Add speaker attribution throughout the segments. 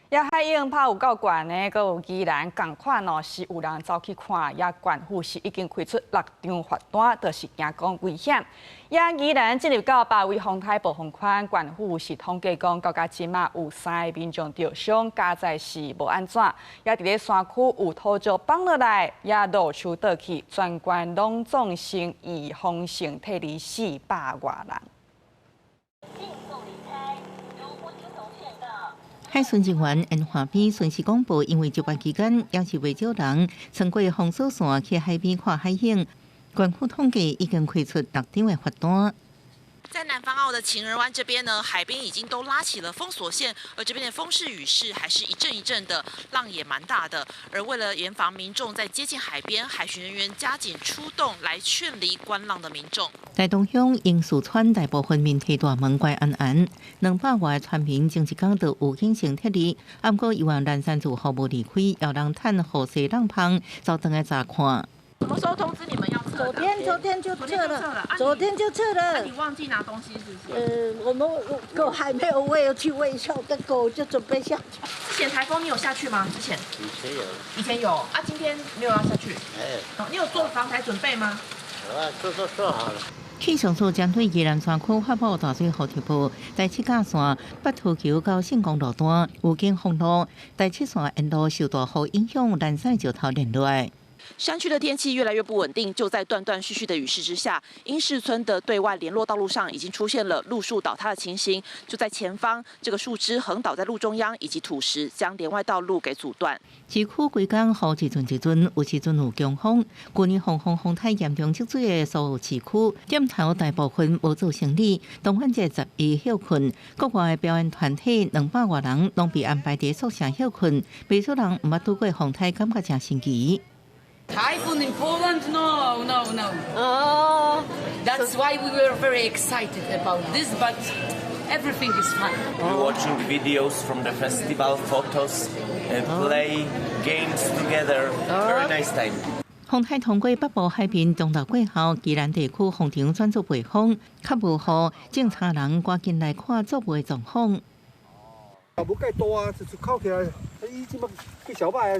Speaker 1: 也海湧拍有夠懸呢，閣有宜蘭共款哦，是有人走去看，也縣府是已經開出6張罰單，就是驚講危險。也宜蘭進入到8位風颱暴風圈，縣府是統計講，到今仔有3個民眾受傷，加在是無安怎。也佇咧山區有土石放落來，也路樹倒去，全縣攏總成以風聲退離400多人。
Speaker 2: 海巡人員因海邊順時廣播，因為執法期間要是未少人穿過封鎖線去海邊看海景，縣府統計已經開出6張的罰單。
Speaker 3: 在南方澳的情人灣這邊呢，海邊已經都拉起了封鎖線，而這邊的風勢雨勢還是一陣一陣的，浪也蠻大的。而為了嚴防民眾在接近海邊，海巡人員加緊出動來勸離觀浪的民眾。
Speaker 2: 台東鄉英樹村大部分面體大門關安安，200外村民前一天就有形成撤離，不過希望南山住戶無離開，要人趁河西浪澎，早等來查看。
Speaker 3: 什麼時候通知你們要撤的？
Speaker 4: 昨天就撤了，昨天就撤了。
Speaker 3: 你忘記拿東西是不是？
Speaker 4: 我們狗還沒有餵，去餵一下，我的狗就準備下去。
Speaker 3: 之前颱風你有下去嗎？之前？以前有啊，今天沒有要下去。你有做防台準備嗎？
Speaker 4: 有啊，做好了。
Speaker 2: 氣象署針對宜蘭山區發布大水豪雨報，第7架線北土橋到信公路段有經封路，第7線沿路受大雨影響，南山石頭連落來。
Speaker 3: 山區的天氣越來越不穩定，就在斷斷續續的雨勢之下，英勢村的對外聯絡道路上已經出現了路樹倒塌的情形。就在前方，這個樹枝橫倒在路中央，以及土石將連外道路給阻斷。
Speaker 2: 市區規工雨一陣一陣，有時陣有強風。去年風颱嚴重積水的所有市區，點頭大部分無做成立。東番節11休困，國外的表演團體200多人攏被安排在宿舍休困。不少人唔捌拄過風颱，感覺真神奇。
Speaker 5: Typhoon in Poland? No. Oh, that's why we were very excited about this, but everything is fine.
Speaker 6: We're watching videos from the festival, photos, play games together. Very nice time.
Speaker 2: 風颱通過北部海邊中島過後，宜蘭地區風場轉做北風，較無雨，警察人趕緊來看作業狀況。
Speaker 7: 無介大啊，就靠起來，伊即馬去小巴啊，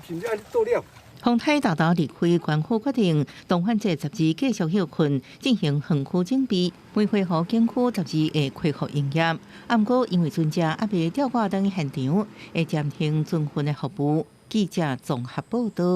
Speaker 7: 甚至愛倒了。
Speaker 2: 風颱豆豆離開，縣府決定東番節12繼續休困，進行園區整備，每回合景區12會恢復營業。不過因為船隻還未吊掛等現場，會暫停船運的服務。記者綜合報道。